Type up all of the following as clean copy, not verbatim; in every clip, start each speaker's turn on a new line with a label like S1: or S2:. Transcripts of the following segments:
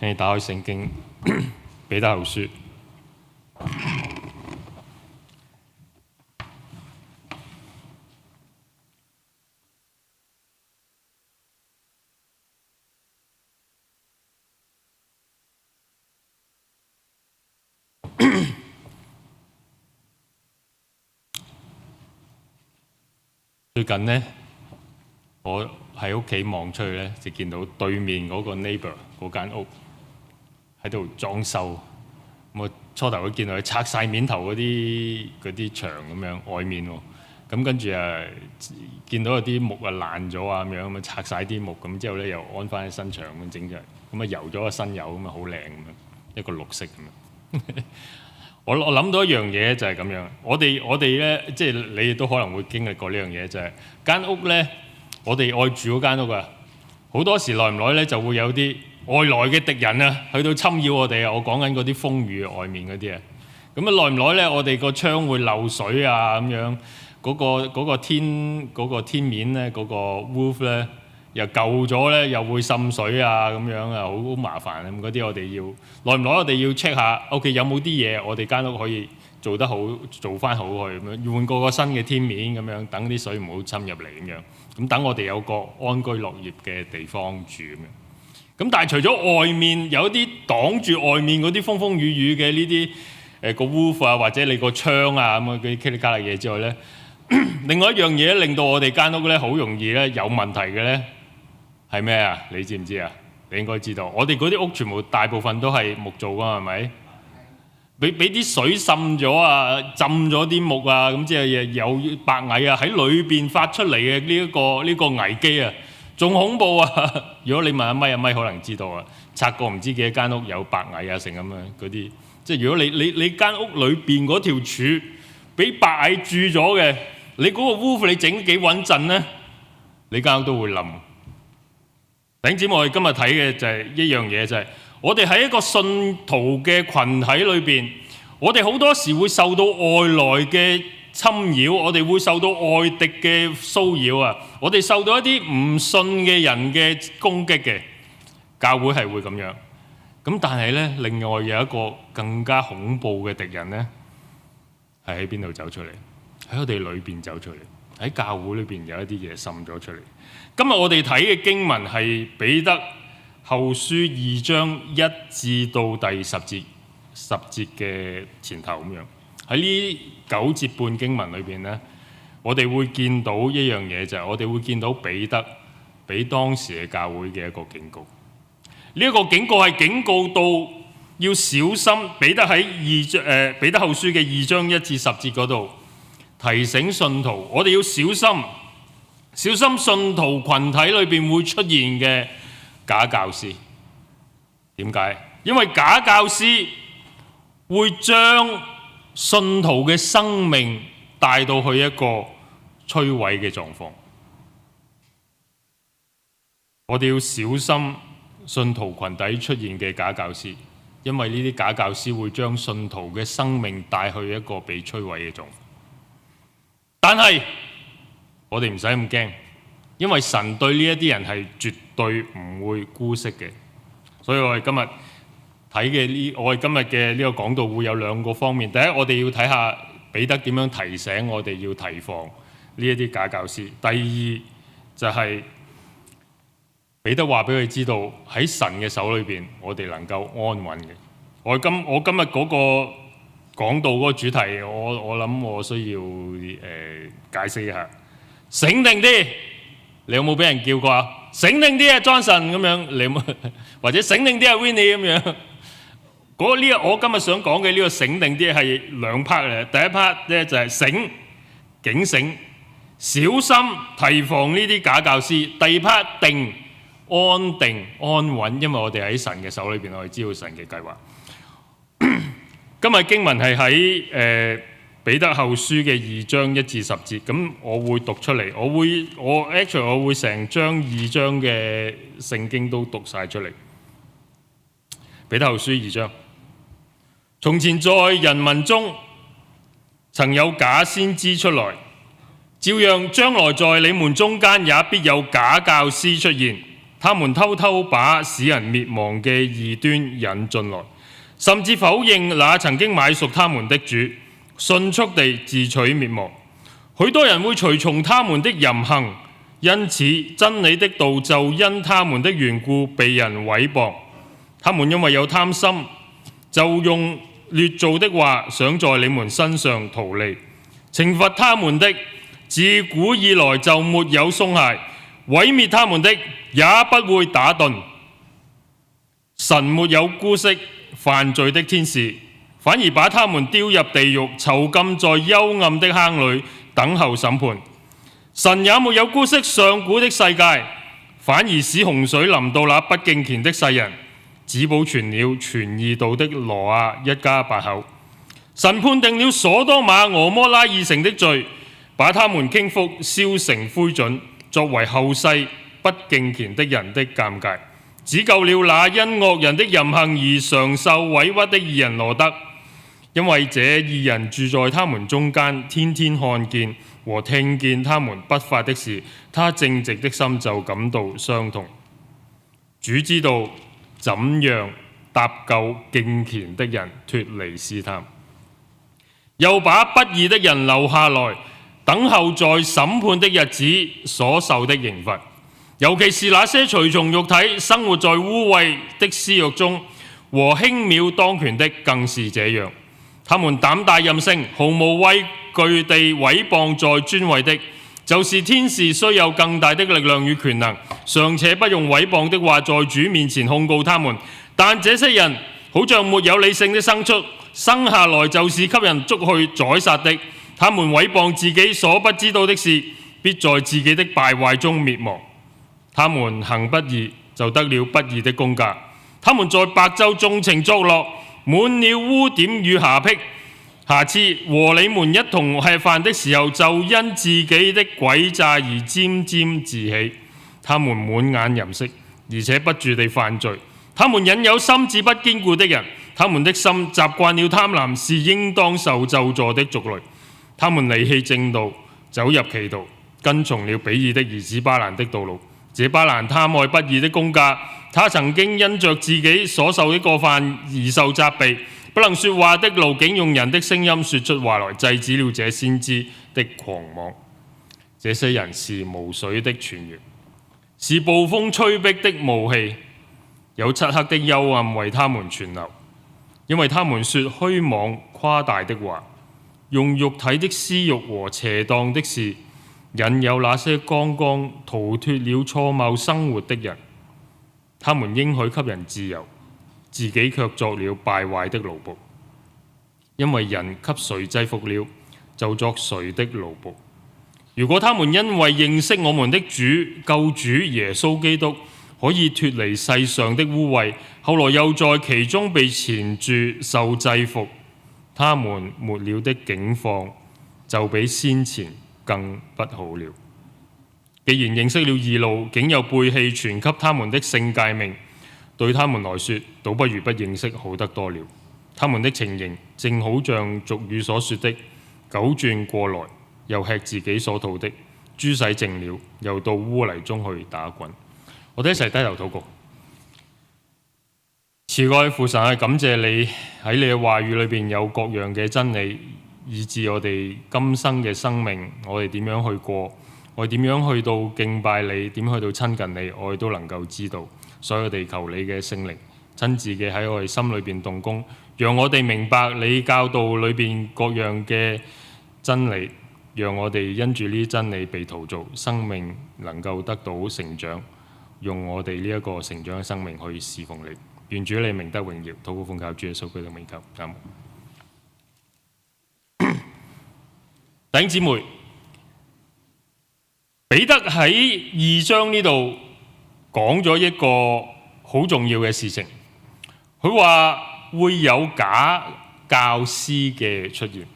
S1: 請你打開聖經彼得後書。最近呢，我喺屋企望出去咧，就見到對面嗰個 neighbor 嗰間屋喺度裝修。我初頭會見到佢拆晒面頭嗰啲牆咁樣外面喎，咁跟住見到有啲木爛咗啊咁樣，咁拆晒啲木，咁之後咧又安翻啲新牆咁整出嚟，咁油咗個新油咁好靚咁樣，一個綠色咁樣。我諗到一樣嘢就係咁樣，我哋咧，即係你哋都可能會經歷過呢樣嘢，就係間屋咧，我哋愛住嗰間屋啊，好多時耐唔耐咧就會有啲外來嘅敵人啊，去到侵擾我哋啊！我講緊嗰啲風雨外面嗰啲啊，咁耐唔耐咧，我哋個窗會漏水啊咁樣，嗰個天面咧，嗰個 roof 咧又舊咗咧，又會滲水啊咁樣啊，好麻煩啊！咁嗰啲我哋要耐唔耐，我哋要 check 下 ，OK 有冇啲嘢我哋間屋可以做得好，做翻好去咁樣，換過個新嘅天面咁樣，等啲水唔好侵入嚟咁樣，咁等我哋有個安居樂業嘅地方住咁樣。咁但係除咗外面有啲擋住外面嗰啲風風雨雨嘅呢啲個 roof 啊，或者你個窗啊咁嗰啲噼里卡啦嘢之外咧，另外一樣嘢令到我哋間屋咧好容易咧有問題嘅咧係咩啊？你知唔知啊？你應該知道。我哋嗰啲屋全部大部分都係木造㗎，係咪？俾啲水滲咗啊，浸咗啲木啊，咁即係有白蟻啊喺裏邊發出嚟嘅呢個危機啊！仲恐怖啊！如果你問阿咪可能知道啊，拆過唔知幾多間屋有白蟻啊，成咁樣嗰啲，即係如果你間屋裏邊嗰條柱俾白蟻蛀咗嘅，你嗰個 roof 你整幾穩陣咧，你間屋都會冧。弟兄姊妹，我哋今日睇嘅就係一樣嘢，就係我哋喺一個信徒嘅群體裏邊，我哋好多時會受到外來嘅侵擾，我哋會受到外敵嘅騷擾啊！我哋受到一啲唔信嘅人嘅攻擊嘅，教會係會咁樣。咁但係咧，另外有一個更加恐怖嘅敵人咧，係喺邊度走出嚟？喺我哋裏邊走出嚟，喺教會裏邊有一啲嘢滲咗出嚟。今日我哋睇嘅經文係彼得後書2章1至到第10節嘅前頭咁樣。喺呢9節半經文裏邊咧，我哋會見到一樣嘢，就係我哋會見到彼得俾當時嘅教會嘅一個警告。呢一個警告係警告到要小心。彼得喺彼得後書嘅2章1至10節嗰度提醒信徒，我哋要小心信徒群體裏邊會出現嘅假教師。點解？因為假教師會將信徒嘅生命帶到去一個摧毀嘅狀況。我哋要小心信徒群體出現嘅假教師，因為呢啲假教師會將信徒嘅生命帶去一個被摧毀嘅狀況。但係我哋唔使咁驚，因為神對呢一啲人係絕對唔會姑息嘅。所以我哋今日嘅呢個講道會有2個方面。第一，我哋要睇下彼得點樣提醒我哋要提防呢一啲假教師。第二就係彼得話俾佢知道喺神嘅手裏邊，我哋能夠安穩嘅。我今日嗰個講道嗰個主題，我諗我需要解釋一下。醒定啲，你有冇俾人叫過啊？醒定啲啊 ，Johnson 咁樣，你有冇或者醒定啲啊 ，Winnie 咁樣？我今日想講嘅呢個醒定啲係2 part 嚟。第一 part 咧就係警醒，小心提防呢啲假教師。第二 part 定，安定安穩，因為我哋喺神嘅手裏邊，我哋知道神嘅計劃。今日經文係喺彼得後書嘅2章1至10節，咁我會讀出嚟。我會成章2章嘅聖經都讀晒出嚟。彼得後書2章。從前在人民中曾有假先知出來，照樣將來在你們中間也必有假教師出現，他們偷偷把使人滅亡嘅異端引進來，甚至否認那曾經買贖他們的主，迅速地自取滅亡。許多人會隨從他們的淫行，因此真理的道就因他們的緣故被人毀謗。他們因為有貪心，就用劣造的話想在你們身上圖利。懲罰他們的自古以來就沒有鬆懈，毀滅他們的也不會打盹。神沒有姑息犯罪的天使，反而把他們丟入地獄，囚禁在幽暗的坑裏，等候審判。神也沒有姑息上古的世界，反而使洪水臨到那不敬虔的世人，只保存了傳義道的挪亞一家8口。神判定了所多瑪、蛾摩拉2城的罪，把他們傾覆，燒成灰燼，作為後世不敬虔的人的鑑戒，只救了那因惡人的淫行而常受委屈的義人羅得。因為這義人住在他們中間，天天看見和聽見他們不法的事，他正直的心就感到傷痛。主知道怎樣搭救敬虔的人脫離試探，又把不義的人留下來，等候在審判的日子所受的刑罰。尤其是那些隨從肉體、生活在污穢的私慾中和輕蔑當權的，更是這樣。他們膽大任性，毫無畏懼地毀謗在尊位的，就是天使雖有更大的力量與權能，尚且不用毀謗的話在主面前控告他們。但這些人好像沒有理性的牲畜，生下來就是給人捉去宰殺的。他們毀謗自己所不知道的事，必在自己的敗壞中滅亡。他們行不義，就得了不義的工價。他們在白晝縱情作樂，滿了污點與瑕疵，和你們一同吃飯的時候，就因自己的詭詐而沾沾自喜。他們滿眼淫色，而且不住地犯罪。他們引誘心智不堅固的人，他們的心習慣了貪婪，是應當受咒詛的族類。他們離棄正道，走入歧途，跟從了比爾的兒子巴蘭的道路。這巴蘭貪愛不義的工價，他曾經因着自己所受的過犯而受責備，不能說話的路竟用人的聲音說出話來，制止了這先知的狂妄。這些人是無水的泉源，是暴風吹逼的霧氣，有漆黑的幽暗為他們存留，因為他們說虛妄誇大的話，用肉體的私慾和邪當的事引誘那些剛剛逃脫了錯謬生活的人。他們應許給人自由，自己卻作了敗壞的奴僕。因為人給誰制服了，就作誰的奴僕。如果他們因為認識我們的主救主耶穌基督，可以脫離世上的污穢，後來又在其中被纏住受制服，他們末了的境況就比先前更不好了。既然認識了義路，竟又背棄傳給他們的聖誡命，對他們來說，倒不如不認識好得多了。他們的情形正好像俗語所說的：狗轉過來，又吃自己所吐的；豬洗淨了，又到污泥中去打滾。我哋一齊低頭禱告。慈愛父神，感謝你喺你嘅話語裏邊有各樣嘅真理，以致我哋今生嘅生命，我哋點樣去過，我哋點樣去到敬拜你，點去到親近你，我哋都能夠知道。所以我哋求你嘅聖靈親自嘅喺我哋心裏邊動工，讓我哋明白你教導裏邊各樣嘅真理，讓我哋因住呢啲真理被陶造，生命能夠得到成長，用我哋呢一個成長嘅生命去侍奉你。願主你名得榮耀，禱告奉靠主耶穌基督嘅名求，阿們。弟兄姊妹，彼得喺2章呢度講咗一個好重要嘅事情，佢話會有假教師嘅出現。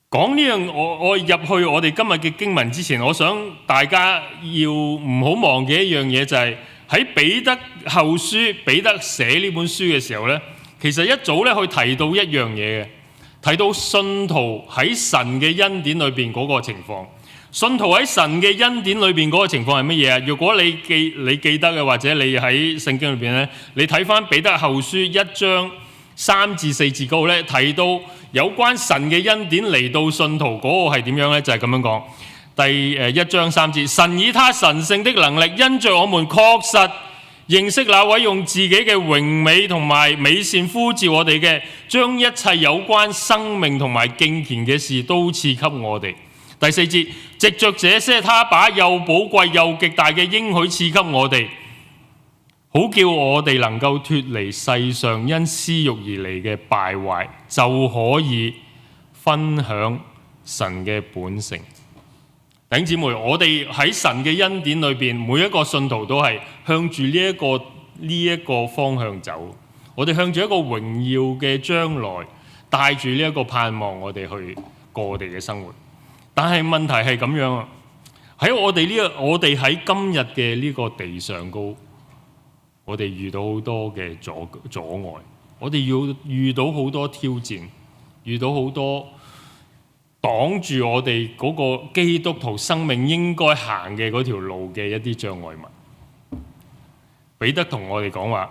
S1: 講呢樣，我入去我哋今日嘅經文之前，我想大家要唔好忘記一樣嘢，就係喺彼得後書，彼得寫呢本書嘅時候呢，其實一早咧佢提到一樣嘢嘅，提到信徒喺神嘅恩典裏邊嗰個情況。信徒喺神嘅恩典裏邊嗰個情況係乜嘢啊？如果你記得嘅，或者你喺聖經裏邊咧，你睇翻彼得後書1章3至4節嗰度咧，提到有關神嘅恩典嚟到信徒嗰個係點樣咧？就係咁樣講。第1章3節，神以他神聖的能力，因着我們確實認識那位用自己嘅榮美同埋美善呼召我哋嘅，將一切有關生命同埋敬虔嘅事都賜給我哋。第4節，藉着這些，他把又寶貴又極大嘅應許賜給我哋，好叫我哋能夠脫離世上因私慾而嚟嘅敗壞，就可以分享神嘅本性。弟兄姊妹，我哋喺神嘅恩典裏邊，每一個信徒都係向住呢一個方向走。我哋向住一個榮耀嘅將來，帶住呢一個盼望，我哋去過我哋嘅生活。但係問題係咁樣啊，喺我哋喺今日嘅呢個地上高，我哋遇到好多嘅阻礙，我哋要遇到好多挑戰，遇到好多擋住我哋嗰個基督徒生命應該行嘅嗰條路嘅一啲障礙物。彼得同我哋講話，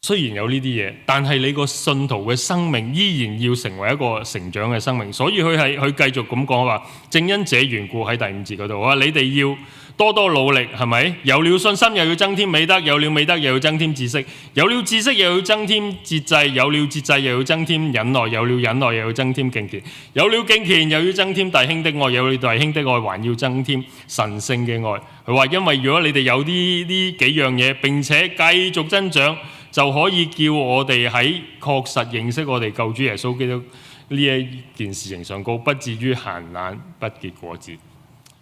S1: 雖然有呢啲嘢，但係你個信徒嘅生命依然要成為一個成長嘅生命。所以佢繼續咁講話，正因這緣故喺第5節嗰度啊，你哋要多多努力，係咪？有了信心又要增添美德，有了美德又要增添知識，有了知識又要增添節制，有了節制又要增添忍耐，有了忍耐又要增添敬虔，有了敬虔又要增添弟兄的愛，有了弟兄的愛還要增添神聖嘅愛。佢話因為如果你哋有呢幾樣嘢，並且繼續增長，就可以叫我哋喺確實認識我哋救主耶穌基督呢一件事情上高，不至於閒懶不結果子。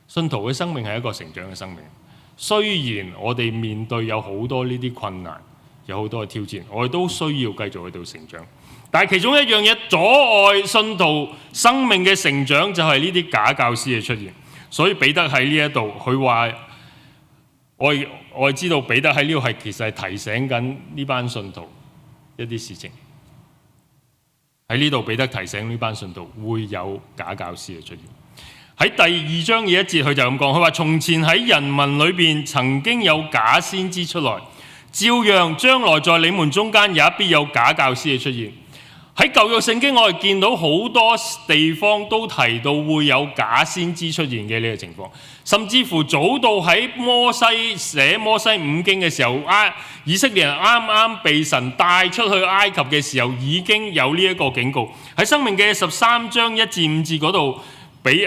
S1: 信徒嘅生命係一個成長嘅生命，雖然我哋面對有好多呢啲困難，有好多嘅挑戰，我哋都需要繼續去到成長。但係其中一樣嘢阻礙信徒生命嘅成長，就係呢啲假教師嘅出現。所以彼得喺呢一度，佢話我哋知道彼得喺呢度其實係提醒緊呢班信徒一啲事情。喺呢度彼得提醒呢班信徒會有假教師嘅出現。喺第2章嘅1節，佢就咁講，佢話從前喺人民裏邊曾經有假先知出來，照樣將來在你們中間也必有假教師嘅出現。喺舊約聖經，我哋見到好多地方都提到會有假先知出現嘅呢個情況，甚至乎早到喺摩西寫摩西五經嘅時候，以色列人啱啱被神帶出去埃及嘅時候，已經有呢一個警告。喺申命記13章1至5節嗰度，俾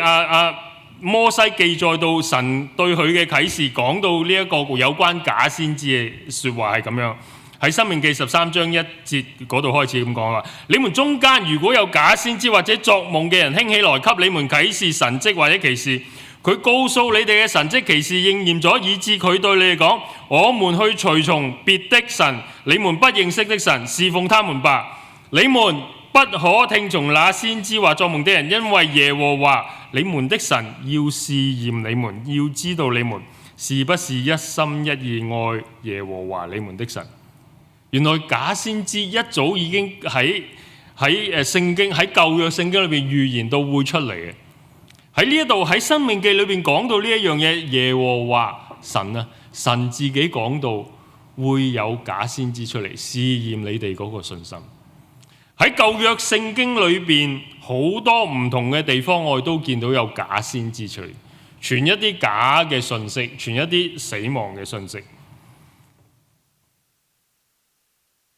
S1: 摩西記載到神對佢嘅啟示，講到呢一個有關假先知嘅説話係咁樣。喺申命記13章1節嗰度開始咁講話，你們中間如果有假先知或者作夢嘅人興起來，給你們啟示神蹟或者奇事，佢告訴你哋嘅神蹟奇事應驗咗，以致佢對你哋講，我們去隨從別的神，你們不認識的神，侍奉他們吧。你們不可聽從那先知或作夢的人，因為耶和華你們的神要試驗你們，要知道你們是不是一心一意愛耶和華你們的神。原來假先知一早已經喺聖經喺舊約聖經裏邊預言到會出嚟嘅。喺呢一度喺申命記裏邊講到呢一樣嘢，耶和華神自己講到會有假先知出嚟試驗你哋嗰個信心。喺舊約聖經裏邊好多唔同嘅地方，我哋都見到有假先知出嚟，傳一啲假嘅信息，傳一啲死亡嘅信息。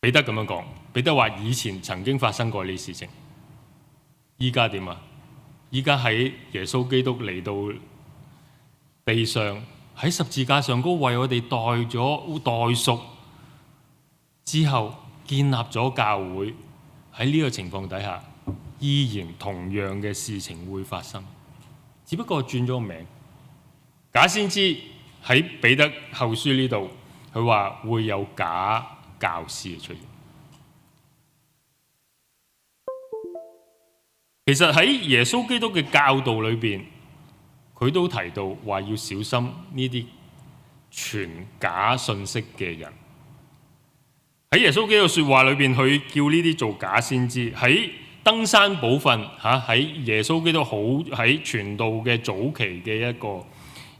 S1: 彼得咁樣講，彼得話以前曾經發生過呢啲事情，依家點啊？依家喺耶穌基督嚟到地上，喺十字架上高為我哋代贖之後，建立咗教會。喺呢個情況底下，依然同樣嘅事情會發生，只不過轉咗個名。假先知喺彼得後書呢度，佢話會有假教師出現。其實喺耶穌基督嘅教導裏邊，佢都提到話要小心呢啲傳假信息嘅人。喺耶穌基督嘅説話裏邊，佢叫呢啲做假先知。喺登山寶訓喺耶穌基督好喺傳道嘅早期嘅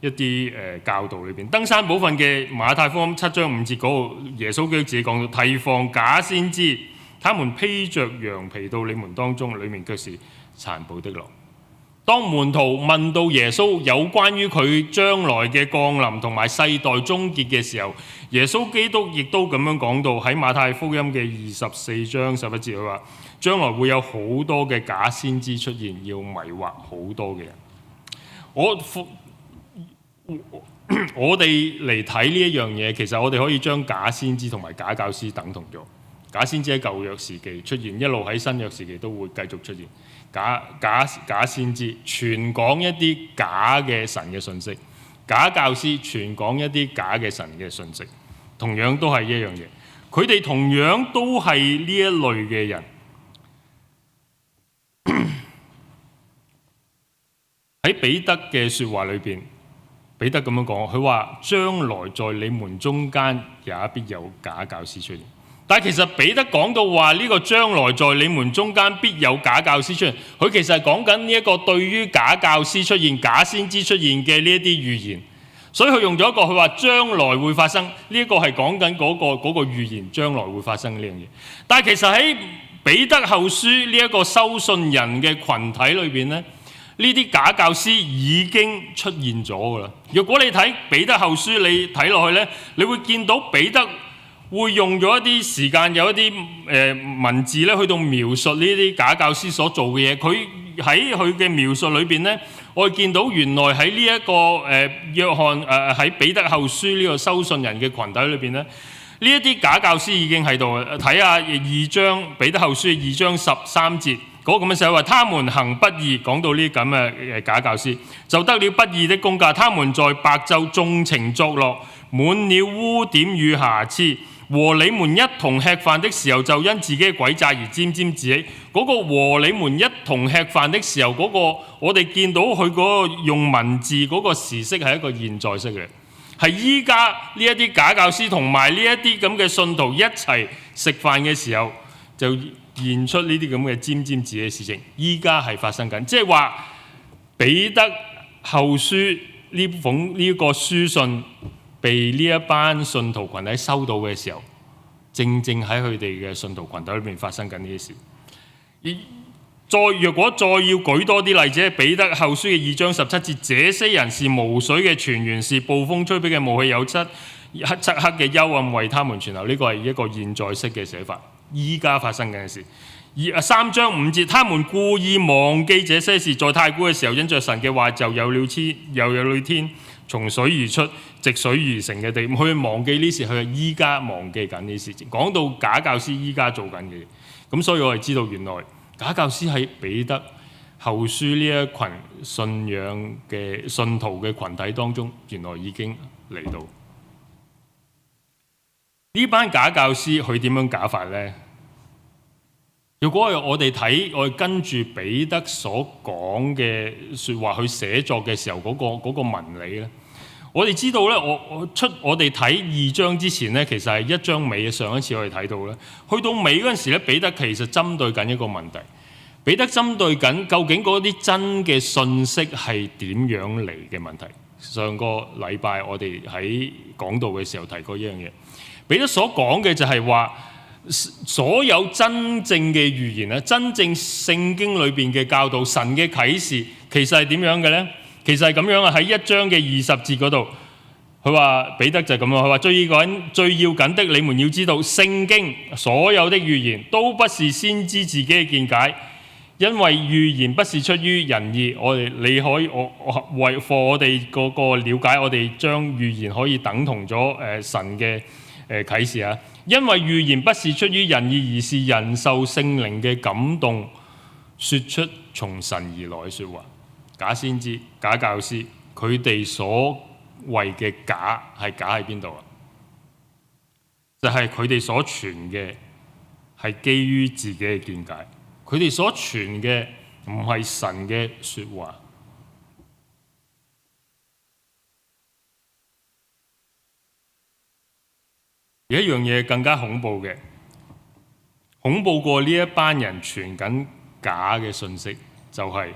S1: 一啲教導裏邊。登山寶訓嘅馬太福音7章5節嗰度，耶穌基督自己講到：提防假先知，他們披着羊皮到你們當中，裡面卻是殘暴的狼。當門徒問到耶穌有關於佢將來嘅降臨同埋世代終結嘅時候，耶穌基督亦都咁樣講到，喺馬太福音嘅24章11節，佢話將來會有好多嘅假先知出現，要迷惑好多嘅人。我哋嚟睇呢一樣嘢，其實我哋可以將假先知同埋假教師等同咗。假先知喺舊約時期出現，一路喺新約時期都會繼續出現。假先知傳講一啲假嘅神嘅信息，假教師傳講一啲假嘅神嘅信息，同樣都係一樣嘢。佢哋同樣都係呢一類嘅人。喺彼得嘅説話裏邊，彼得咁樣講，佢話將來在你們中間也必有假教師出現。但係其實彼得講到話呢個將來在你們中間必有假教師出現，佢其實係講緊呢一個對於假教師出現、假先知出現嘅呢一啲預言。所以佢用咗一個佢話將來會發生，呢一個係講緊嗰個預言將來會發生呢樣嘢。但係其實喺彼得後書呢一個收信人嘅群體裏邊咧，呢啲假教師已經出現咗㗎啦。如果你睇彼得後書，你睇落去咧，你會見到彼得會用咗一啲時間，有一啲文字咧，去到描述呢啲假教師所做嘅嘢。佢喺佢嘅描述裏邊咧，我哋見到原來喺呢一個約翰喺彼得後書呢個收信人嘅群體裏邊咧，呢一啲假教師已經喺度。睇下2章彼得後書2章13節嗰個咁嘅寫話，他們行不義，講到呢啲咁嘅假教師，就得了不義的工價。他們在白晝縱情作樂，滿了污點與瑕疵。和你們一同吃飯的時候，就因自己嘅詭詐而沾沾自喜。嗰個和你們一同吃飯的時候，嗰個我哋見到佢嗰個用文字嗰個時式係一個現在式嘅，係依家呢一啲假教師同埋呢一啲咁嘅信徒一齊食飯嘅時候，就現出呢啲咁嘅沾沾自喜嘅事情。依家係發生緊，即係話彼得後書呢個書信被呢一班信徒群體收到嘅時候，正正喺佢哋嘅信徒群體裏面發生緊呢啲事。若果再要舉多啲例子，彼得後書嘅2章17節，這些人是無水嘅泉源，是暴風吹逼嘅霧氣，有漆黑嘅幽暗為他們存留。呢個係一個現在式嘅寫法，依家發生緊嘅事。3章5節，他們故意忘記這些事，在太古嘅時候，因着神嘅話就有了天，從水而出，藉水而成嘅地。佢忘記呢事，佢係依家忘記緊呢事情。講到假教師依家做緊嘅嘢，咁所以我哋知道原來假教師喺彼得後書呢一群信仰嘅信徒嘅群體當中，原來已經嚟到。呢班假教師佢點樣假法呢？如果我哋睇我哋跟住彼得所講嘅説話去寫作嘅時候嗰個文理咧，我哋知道咧，我哋睇2章之前咧，其實係1章尾。上一次我哋睇到咧，去到尾嗰陣時咧，彼得其實針對緊一個問題。彼得針對緊究竟嗰啲真嘅信息係點樣嚟嘅問題。上個禮拜我哋喺講道嘅時候提過一樣嘢，彼得所講嘅就係話，所有真正嘅預言咧，真正聖經裏邊嘅教導，神嘅啟示，其實係點樣嘅咧？其實係咁樣啊！喺1章嘅20節嗰度，佢話彼得就咁樣，佢話最要緊的，你們要知道，聖經所有的預言都不是先知自己嘅見解，因為預言不是出於人意。你可以為我哋嗰個了解，我哋將預言可以等同咗神嘅啟示啊。因為預言不是出於人意，而是人受聖靈嘅感動，說出從神而來嘅説話。假先知、假教師，佢哋所謂嘅假係假喺邊度啊？就係佢哋所傳嘅係基於自己嘅見解，佢哋所傳嘅唔係神嘅説話。有一樣嘢更加恐怖嘅，恐怖過呢一班人傳緊假嘅信息，就係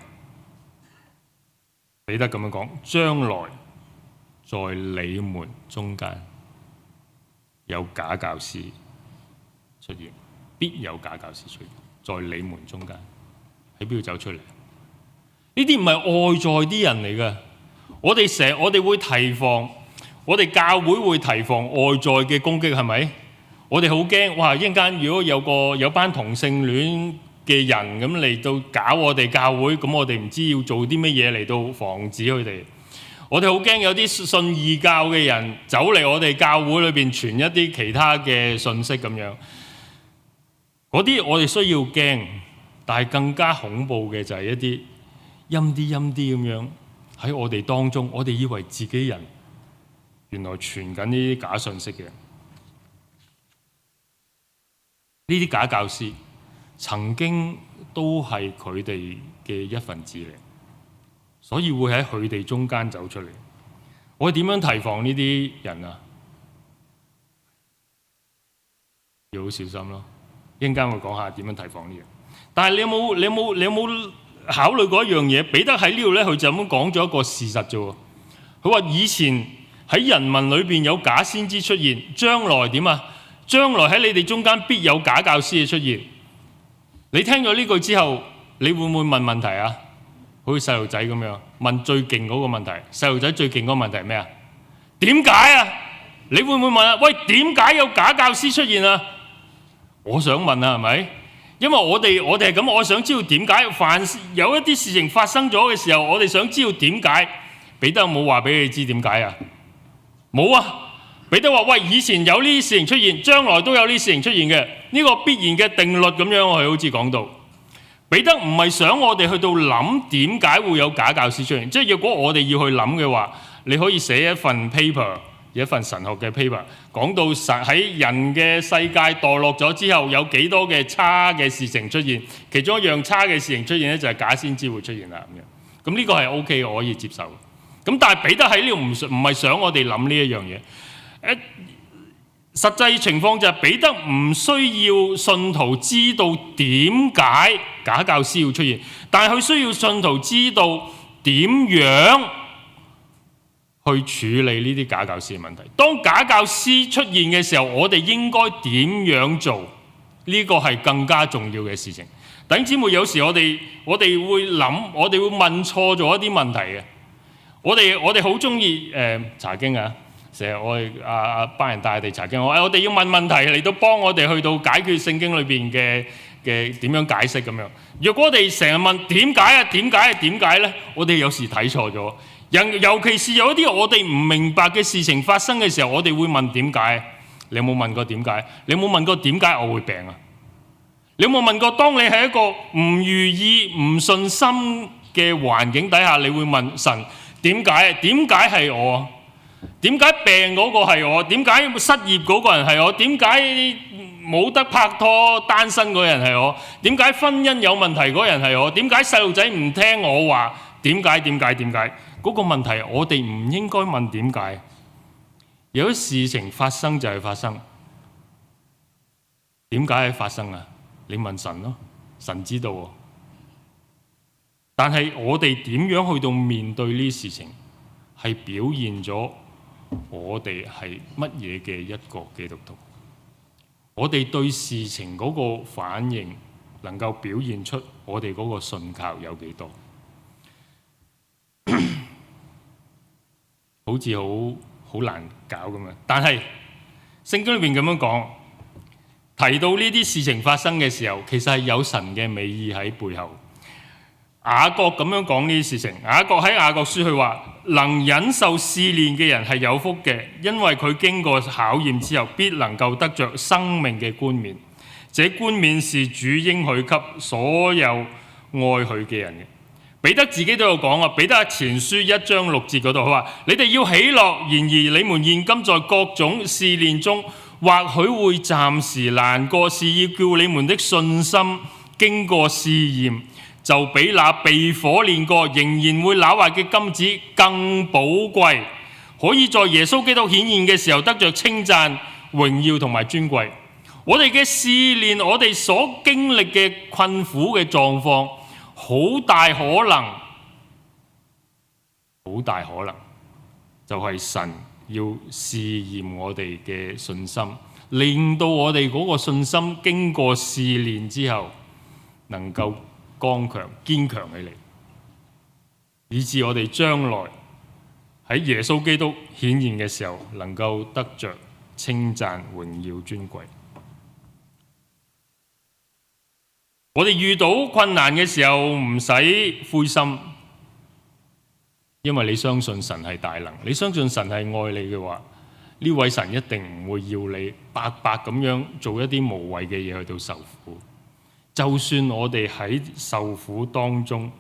S1: 彼得咁樣講：將來在你們中間有假教師出現，必有假教師出現，在你們中間。喺邊度走出嚟？呢啲唔係外在啲人嚟嘅。我哋會提防，我哋教會會提防外在嘅攻擊，係咪？我哋好驚，哇！一陣間如果有班同性戀嘅人咁嚟到搞我哋教會，咁我哋唔知要做啲乜嘢嚟到防止佢哋。我哋好驚有啲信異教嘅人走嚟我哋教會裏邊傳一啲其他嘅信息咁樣。嗰啲我哋需要驚，但係更加恐怖嘅就係一啲陰啲咁樣喺我哋當中，我哋以為自己人，原來傳緊呢啲假信息嘅。呢啲假教師曾經都係佢哋嘅一份子嚟，所以會喺佢哋中間走出嚟。我哋點樣提防呢啲人啊？要好小心咯。一陣間我講下點樣提防呢樣。但係你有冇考慮過一樣嘢？彼得喺呢度咧，佢就咁講咗一個事實啫。佢話以前喺人民裏邊有假先知出現，將來點啊？將來喺你哋中間必有假教師嘅出現。你聽咗呢句之後，你會唔會問問題啊？好似細路仔咁樣問最勁嗰個問題。細路仔最勁嗰個問題係咩啊？點解啊？你會唔會問啊？喂，點解有假教師出現啊？我想問啊，係咪？因為我哋係咁，我想知道點解。凡有一啲事情發生咗嘅時候，我哋想知道點解。彼得有冇話俾你知點解啊？冇啊！彼得話：喂，以前有呢啲事情出現，將來都有呢啲事情出現嘅，呢個必然嘅定律咁樣。我係好似講到，彼得唔係想我哋去到諗點解會有假教師出現。即係如果我哋要去諗嘅話，你可以寫一份 paper， 一份神學嘅 paper， 講到喺人嘅世界墮落咗之後，有幾多嘅差嘅事情出現。其中一樣差嘅事情出現咧，就係假先知會出現啦咁樣。咁呢個係 OK，我可以接受。咁但係彼得喺呢度唔係想我哋諗呢一樣嘢。實際情況就係彼得唔需要信徒知道點解假教師要出現，但係佢需要信徒知道點樣去處理呢啲假教師嘅問題。當假教師出現嘅時候，我哋應該點樣做？呢個係更加重要嘅事情。弟兄姊妹，有時我哋會諗，我哋會問錯咗一啲問題嘅。我哋好中意查經啊！成日我哋班人帶我哋查經，我哋要問問題嚟到幫我哋去到解決聖經裏邊嘅點樣解釋咁樣。若果我哋成日問點解咧，我哋有時睇錯咗。尤其是有一啲我哋唔明白嘅事情發生嘅時候，我哋會問點解。你有冇問過點解？你有冇問過點解我會病啊？你有冇問過當你喺一個唔如意、唔順心嘅環境底下，你會問神點解？點解係我？點解病嗰個係我？點解失業嗰個人係我？點解冇得拍拖單身嗰人係我？點解婚姻有問題嗰人係我？點解細路仔唔聽我話？點解？嗰個問題我哋唔應該問點解。有啲事情發生就係發生，點解係發生啊？你問神咯，神知道喎。但係我哋點樣去到面對呢啲事情，係表現咗我哋係乜嘢嘅一個基督徒。我哋對事情嗰個反應能夠表現出我哋嗰個信靠有幾多？好似好難搞咁樣。但係聖經裏邊咁樣講，提到呢啲事情發生嘅時候，其實係有神嘅美意喺背後。雅各咁樣講呢啲事情，雅各喺雅各書佢話：能忍受試煉嘅人係有福嘅，因為佢經過考驗之後，必能夠得着生命嘅冠冕。這冠冕是主應許給所有愛佢嘅人嘅。彼得自己都有講啊，彼得前書1章6節嗰度，佢話：你哋要喜樂，然而你們現今在各種試煉中，或許會暫時難過，是要叫你們的信心經過試驗，就比那被火煉過仍然會朽壞嘅金子更寶貴，可以在耶穌基督顯現嘅時候得着稱讚、榮耀同埋尊貴。我哋嘅試煉，我哋所經歷嘅困苦嘅狀況，好大可能就係神要試驗我哋嘅信心，令到我哋嗰個信心經過試煉之後能夠剛強堅強起嚟，以致我哋將來喺耶穌基督顯現嘅時候能夠得着稱讚榮耀尊貴。我哋遇到困難嘅時候唔使灰心，因為你相信神係大能，你相信神係愛你嘅話，呢位神一定唔會要你白白咁樣做一啲無謂嘅嘢去到受苦。就算我哋喺受苦當中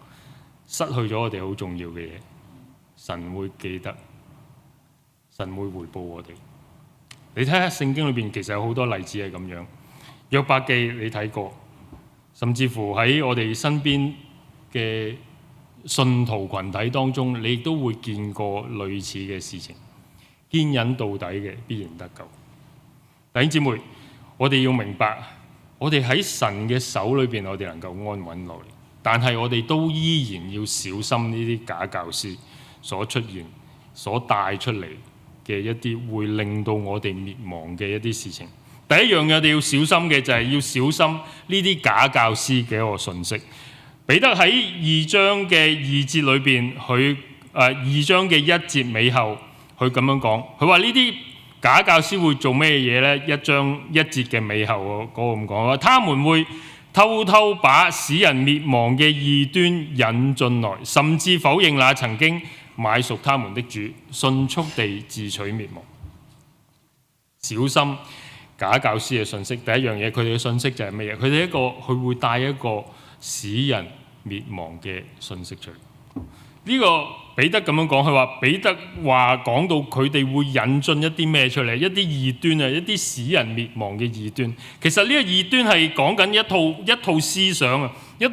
S1: 失去咗我哋好重要嘅嘢，神會記得，神會回報我哋。你睇下聖經裏邊其實有好多例子係咁樣，約伯記你睇過，甚至乎喺我哋身邊嘅信徒群體當中，你亦都會見過類似嘅事情。堅忍到底嘅必然得救。弟兄姊妹，我哋要明白，我哋喺神嘅手裏邊，我哋能夠安穩落嚟，但係我哋都依然要小心呢啲假教師所出現、所帶出嚟嘅一啲會令到我哋滅亡嘅一啲事情。第一樣嘢我哋要小心嘅就係要小心呢啲假教師嘅一個信息。彼得喺2章嘅2節裏邊，佢2章嘅1節尾後，佢咁樣講，佢話呢啲假教師會做咩嘢呢？1章1節嘅尾後嗰個咁講話，他們會偷偷把使人滅亡嘅異端引進來，甚至否認那曾經買贖他們的主，迅速地自取滅亡。小心假教師嘅信息。第一樣嘢，佢哋嘅信息就係咩嘢？佢會帶一個使人滅亡嘅信息出嚟。呢個彼得咁樣講，佢話彼得話講到佢哋會引進一啲咩出嚟？一啲異端啊，一啲使人滅亡嘅異端。其實呢個異端係講緊一套思想啊，一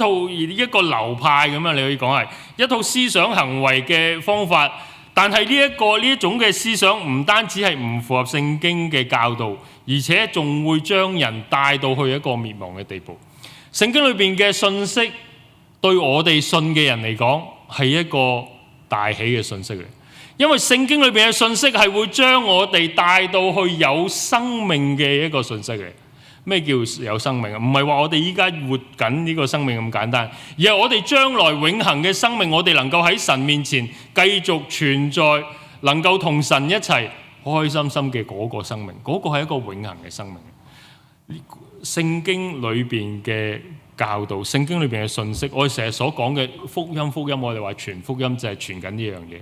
S1: 個流派咁啊，你可以講係一套思想行為嘅方法。但係呢一種嘅思想唔單止係唔符合聖經嘅教導，而且仲會將人帶到去一個滅亡嘅地步。聖經裏邊嘅信息對我哋信嘅人嚟講係一個大喜嘅信息嚟，因為聖經裏邊嘅信息係會將我哋帶到去有生命嘅一個信息嚟。咩叫有生命啊？唔係話我哋依家活緊呢個生命咁簡單，而係我哋將來永恆嘅生命，我哋能夠喺神面前繼續存在，能夠同神一齊開開心心嘅嗰個生命，嗰個係一個永恆嘅生命。聖經裏邊嘅教導，聖經裏邊嘅信息，我哋成日所講嘅福音，我哋話傳福音就係傳緊呢樣嘢。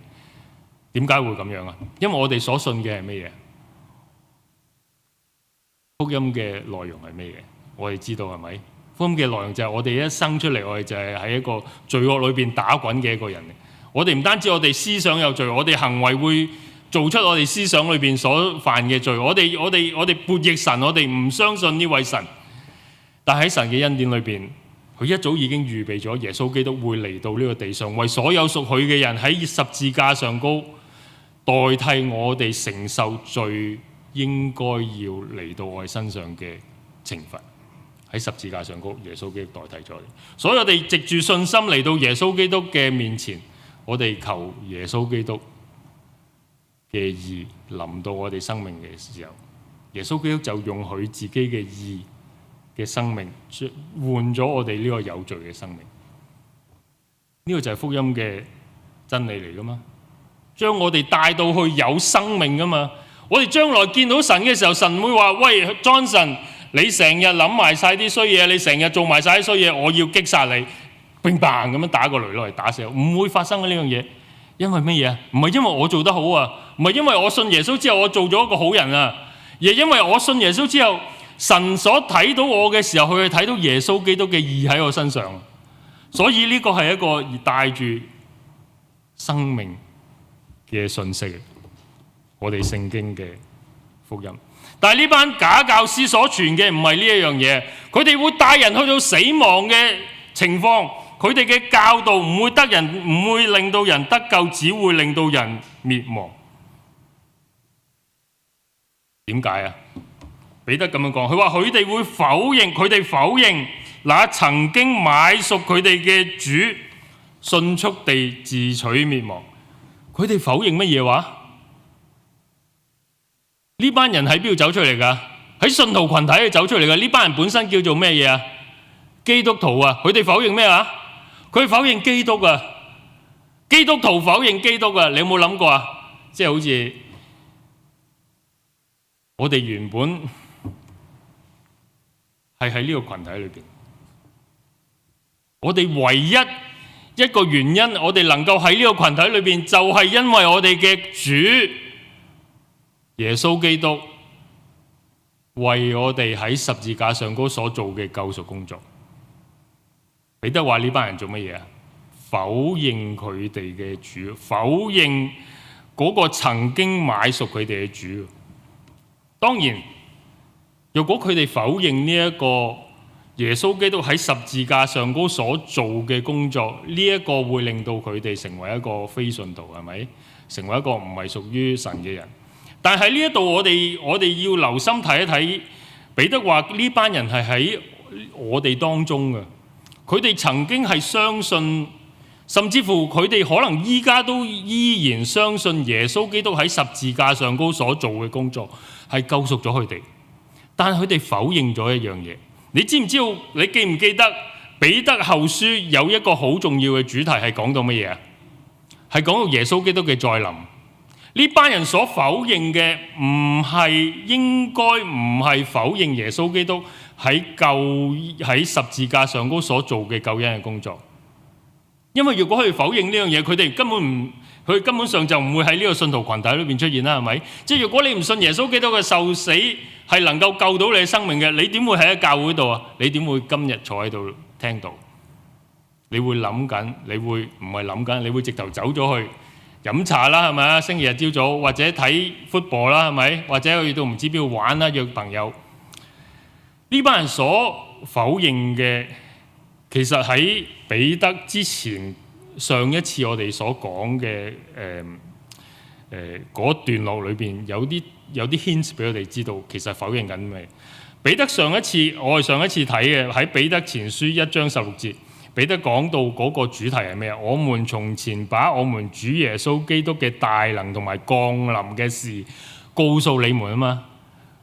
S1: 點解會咁樣啊？因為我哋所信嘅係咩嘢？福音嘅內容係咩嘢？我哋知道係咪？福音嘅內容就係我哋一生出嚟，我哋就係喺一個罪惡裏邊打滾嘅一個人。我哋唔單止我哋思想有罪，我哋行為會做出我哋思想裏邊所犯嘅罪。我哋悖逆神，我哋唔相信呢位神。但喺神嘅恩典裏邊，佢一早已經預備咗耶穌基督會嚟到呢個地上，為所有屬佢嘅人喺十字架上高代替我哋承受罪應該要嚟到我哋身上嘅懲罰。喺十字架上高，耶穌基督代替咗你。所以我哋藉住信心嚟到耶穌基督嘅面前，我哋求耶穌基督嘅義臨到我哋生命嘅時候，耶穌基督就用佢自己嘅義嘅生命換咗我哋呢個有罪嘅生命。呢個就係福音嘅真理嚟噶嘛，將我哋帶到去有生命噶嘛。我哋將來見到神嘅時候，神會話：喂 Johnson， 你成日諗埋晒啲衰嘢，你成日做埋晒啲衰嘢，我要擊殺你，砰砰咁樣打個雷落嚟打死我。唔會發生嘅呢樣嘢，因為乜嘢啊？唔係因為我做得好啊，唔係因為我信耶穌之後我做咗一個好人啊，而係因為我信耶穌之後，神所睇到我嘅時候，佢係睇到耶穌基督嘅義喺我身上。所以呢個係一個帶住生命嘅信息，我哋聖經嘅福音。但係呢班假教師所傳嘅唔係呢一樣嘢，佢哋會帶人去到死亡嘅情況，佢哋嘅教導唔會令到人得救，只會令到人滅亡。點解啊？彼得咁樣講，佢話佢哋否認那曾經買贖佢哋嘅主，迅速地自取滅亡。佢哋否認乜嘢話？呢班人喺邊度走出嚟㗎？喺信徒群體度走出嚟㗎。呢班人本身叫做咩嘢啊？基督徒啊！佢哋否認咩啊？佢否認基督啊！基督徒否認基督啊！你有冇諗過啊？即係好似我哋原本係喺呢個群體裏邊，我哋唯一一個原因，我哋能夠喺呢個群體裏邊，就係因為我哋嘅主耶穌基督為我哋喺十字架上高所做嘅救贖工作。彼得話呢班人做乜嘢啊？否認佢哋嘅主，否認嗰個曾經買贖佢哋嘅主。當然，如果佢哋否認呢一個耶穌基督喺十字架上高所做嘅工作，呢一個會令到佢哋成為一個非信徒，係咪？成為一個唔係屬於神嘅人。但係呢一度我哋要留心睇一睇，彼得話呢班人係喺我哋當中嘅，佢哋曾經係相信，甚至乎佢哋可能依家都依然相信耶穌基督喺十字架上高所做嘅工作係救贖咗佢哋，但係佢哋否認咗一樣嘢。你知唔知道？你記唔記得彼得後書有一個好重要嘅主題係講到乜嘢啊？係講到耶穌基督嘅再臨。呢班人所否認嘅應該唔係否認耶穌基督喺十字架上高所做嘅救恩嘅工作，因為如果佢哋否認呢樣嘢，佢哋根本上就唔會喺呢個信徒群體裏邊出現啦，係咪？即係如果你唔信耶穌基督嘅受死係能夠救到你嘅生命嘅，你點會喺教會度啊？你點會今日坐喺度聽到？你會諗緊，你會唔係諗緊？你會直頭走咗去飲茶啦，係咪啊？星期日朝早或者睇 football 啦，係咪？或者去到唔知邊度玩啦，約朋友。呢班人所否認嘅，其實喺彼得之前上一次我哋所講嘅嗰段落裏邊，有啲 hints 俾我哋知道，其實否認緊咩？彼得我係上一次睇嘅，喺彼得前書1章16節。彼得講到嗰個主題係咩啊？我們從前把我們主耶穌基督嘅大能同埋降臨嘅事告訴你們啊嘛。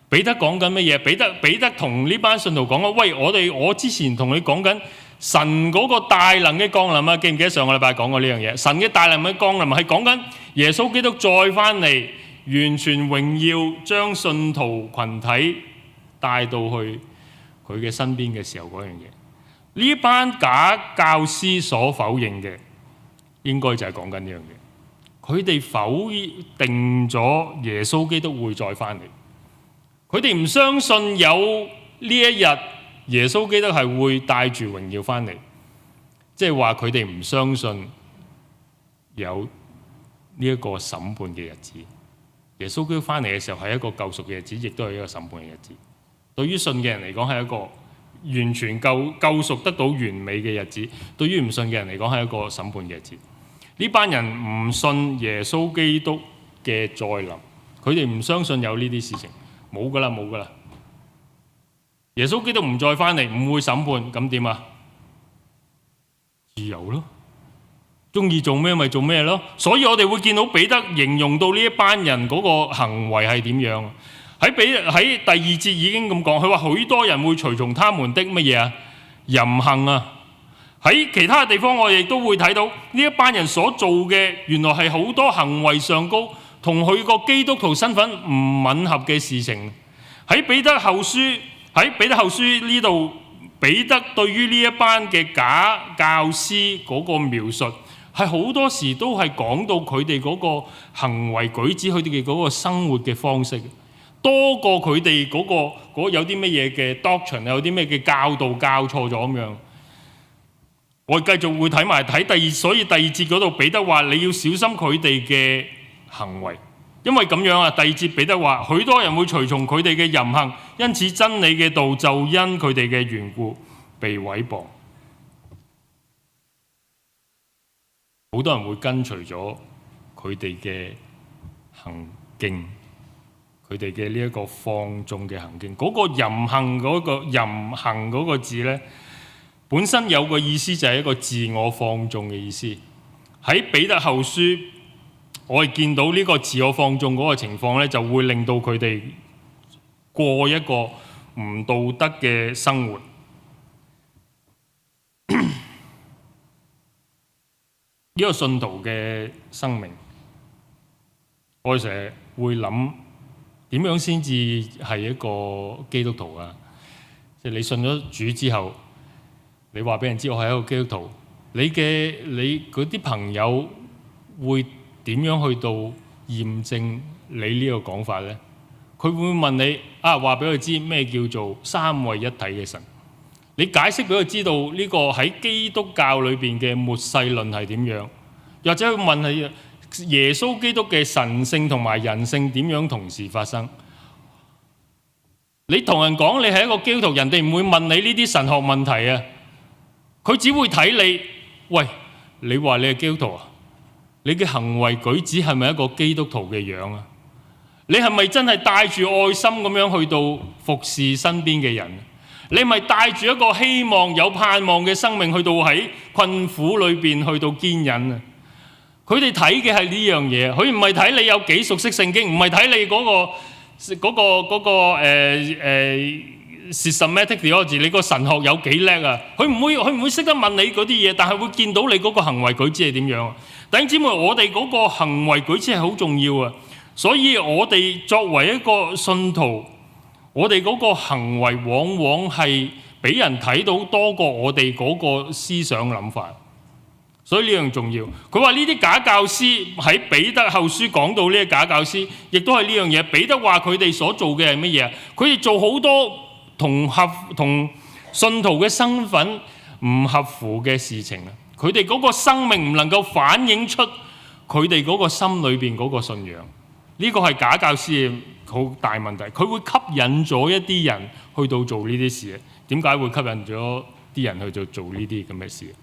S1: 彼得講緊乜嘢？彼得同呢班信徒講啊，喂，我之前同你講緊神嗰個大能嘅降臨啊，記唔記得上個禮拜講過呢樣嘢？神嘅大能嘅降臨係講緊耶穌基督再翻嚟，完全榮耀，將信徒群體帶到去佢嘅身邊嘅時候嗰樣嘢。呢班假教師所否認嘅，應該就係講緊呢樣嘢。佢哋否定咗耶穌基督會再翻嚟，佢哋唔相信有呢一日耶穌基督係會帶住榮耀翻嚟，即係話佢哋唔相信有呢一個審判嘅日子。耶穌基督翻嚟嘅時候係一個救贖嘅日子，亦都係一個審判嘅日子。對於信嘅人嚟講係一個完全救贖得到完美嘅日子，對於唔信嘅人嚟講係一個審判嘅日子。呢班人唔信耶穌基督嘅再臨，佢哋唔相信有呢啲事情，冇噶啦。耶穌基督唔再翻嚟，唔會審判，咁點啊？自由咯，中意做咩咪做咩咯。所以我哋會見到彼得形容到呢一班人嗰個行為係點樣。喺第2節已經咁講，佢話許多人會隨從他們的乜嘢啊？淫行啊！喺其他地方我哋都會睇到呢一班人所做嘅，原來係好多行為上高同佢個基督徒身份唔吻合嘅事情。喺彼得後書呢度，彼得對於呢一班嘅假教師嗰個描述係好多時都係講到佢哋嗰個行為舉止，佢哋嘅嗰個生活嘅方式。多過佢哋嗰個有啲乜嘢嘅 doctrine， 有啲咩嘅教導教錯咗咁樣。我繼續會睇所以第2節嗰度彼得話你要小心佢哋嘅行為，因為咁樣啊。第2節彼得話許多人會隨從佢哋嘅淫行，因此真理嘅道就因佢哋嘅緣故被毀謗。好多人會跟隨咗佢哋嘅行徑。佢哋嘅呢一個放縱嘅行徑。嗰個淫行嗰個字咧，本身有個意思就係一個自我放縱嘅意思。喺彼得後書，我哋見到呢個自我放縱嗰個情況咧，就會令到佢哋過一個唔道德嘅生活。呢個信徒嘅生命，我哋成日會諗點樣先至係一個基督徒啊？即係你信咗主之後，你話俾人知我係一個基督徒，你嗰啲朋友會點樣去到驗證你呢個講法呢？佢會問你話俾佢知咩叫做三位一體嘅神？你解釋俾佢知道呢個喺基督教裏邊嘅末世論係點樣？或者佢問係耶穌基督嘅神性同埋人性點樣同時發生？你同人講你係一個基督徒，人哋唔會問你呢啲神學問題啊！佢只會睇你，喂，你話你係基督徒啊？你嘅行為舉止係咪一個基督徒嘅樣啊？你係咪真係帶住愛心咁樣去到服侍身邊嘅人？你咪帶住一個希望有盼望嘅生命去到喺困苦裏邊去到堅忍啊！佢哋睇嘅係呢樣嘢，佢唔係睇你有幾熟悉聖經，唔係睇你嗰個systematic theology，你個神學有幾叻啊？佢唔會識得問你嗰啲嘢，但係會見到你嗰個行為舉止係點樣啊？弟兄姊妹，我哋嗰個行為舉止係好重要啊！所以我哋作為一個信徒，我哋嗰個行為往往係俾人睇到多過我哋嗰個思想諗法，所以呢樣重要。佢話呢啲假教師喺彼得後書講到呢啲假教師，亦都係呢樣嘢。彼得話佢哋所做嘅係乜嘢？佢哋做好多同信徒嘅身份唔合乎嘅事情啊！佢哋嗰個生命唔能夠反映出佢哋嗰個心裏邊嗰個信仰。呢個係假教師嘅好大問題，佢會吸引咗一啲人去到做呢啲事。點解會吸引咗啲人去做呢啲咁嘅事？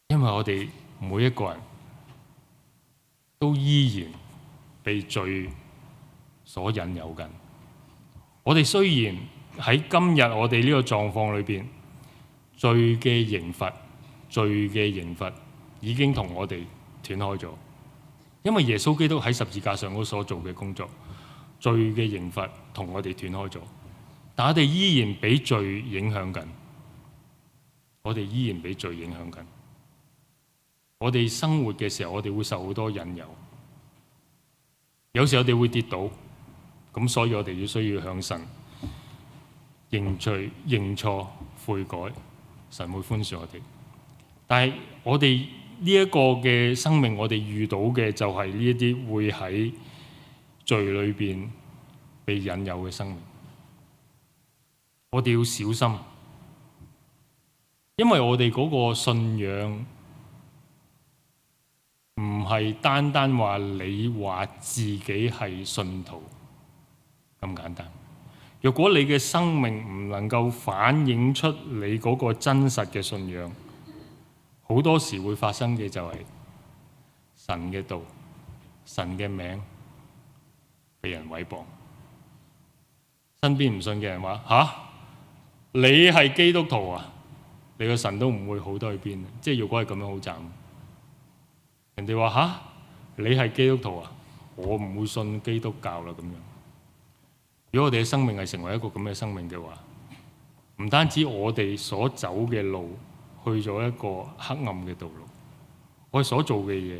S1: 因為我哋每一個人都依然被罪所引誘緊。我哋雖然喺今日我哋呢個狀況裏邊，罪嘅刑罰已經同我哋斷開咗。因為耶穌基督喺十字架上嗰所做嘅工作，罪嘅刑罰同我哋斷開咗，但我哋依然俾罪影響緊。我哋依然俾罪影響緊。我哋生活嘅時候，我哋會受好多引誘。有時我哋會跌倒，咁所以我哋需要向神認罪、認錯、悔改，神會寬恕我哋。但係我哋呢一個嘅生命，我哋遇到嘅就係呢一啲會喺罪裏邊被引誘嘅生命。我哋要小心，因為我哋嗰個信仰唔係單單話你話自己係信徒咁簡單。若果你嘅生命唔能夠反映出你嗰個真實嘅信仰，好多時會發生嘅就係神嘅道、神嘅名被人毀謗。身邊唔信嘅人話：你係基督徒啊？你個神都唔會好得去邊。即係如果係咁樣好慘。人哋話你係基督徒啊？我唔會信基督教啦咁樣。如果我哋嘅生命係成為一個咁嘅生命嘅話，唔單止我哋所走嘅路去咗一個黑暗嘅道路，我哋所做嘅嘢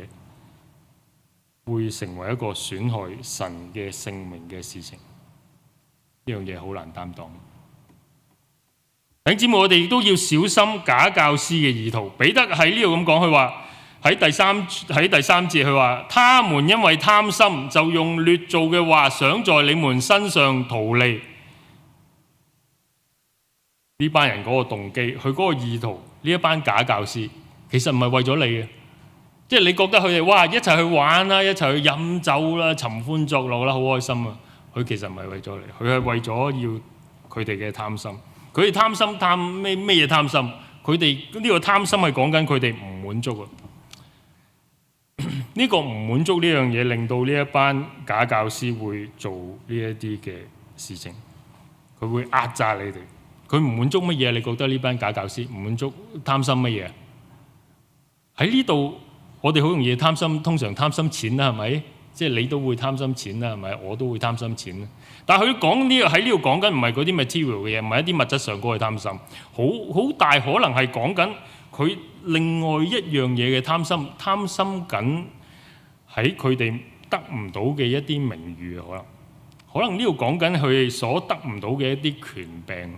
S1: 會成為一個損害神嘅性命嘅事情。呢樣嘢好難擔當。弟兄姊妹，我哋亦都要小心假教師嘅意圖。彼得喺呢度咁講，佢話喺第三節，佢話：他們因為貪心，就用劣造嘅話，想在你們身上圖利。呢班人嗰個動機，佢嗰個意圖，呢一班假教師其實唔係為咗你嘅，即係你覺得佢哋一齊去玩啦，一齊去飲酒啦，尋歡作樂啦，好開心啊！佢其實唔係為咗你，佢係為咗要佢哋嘅貪心。佢哋貪心貪咩嘢貪心？佢哋呢個貪心係講緊佢哋唔滿足啊！呢個唔滿足呢樣嘢，令到呢一班假教師會做呢一啲嘅事情，佢會壓榨你哋。佢唔滿足乜嘢？你覺得呢班假教師唔滿足貪心乜嘢？喺呢度我哋好容易貪心，通常貪心錢啦，係咪？即係你都會貪心錢啦，係咪？我都會貪心錢啦。但係佢講呢喺呢度講緊唔係嗰啲 material 嘅嘢，唔係一啲物質上嗰個貪心，好大可能係講緊佢另外一樣嘢嘅貪心，貪心緊喺佢哋得唔到嘅一啲名譽，可能呢度講緊佢哋所得唔到嘅一啲權柄，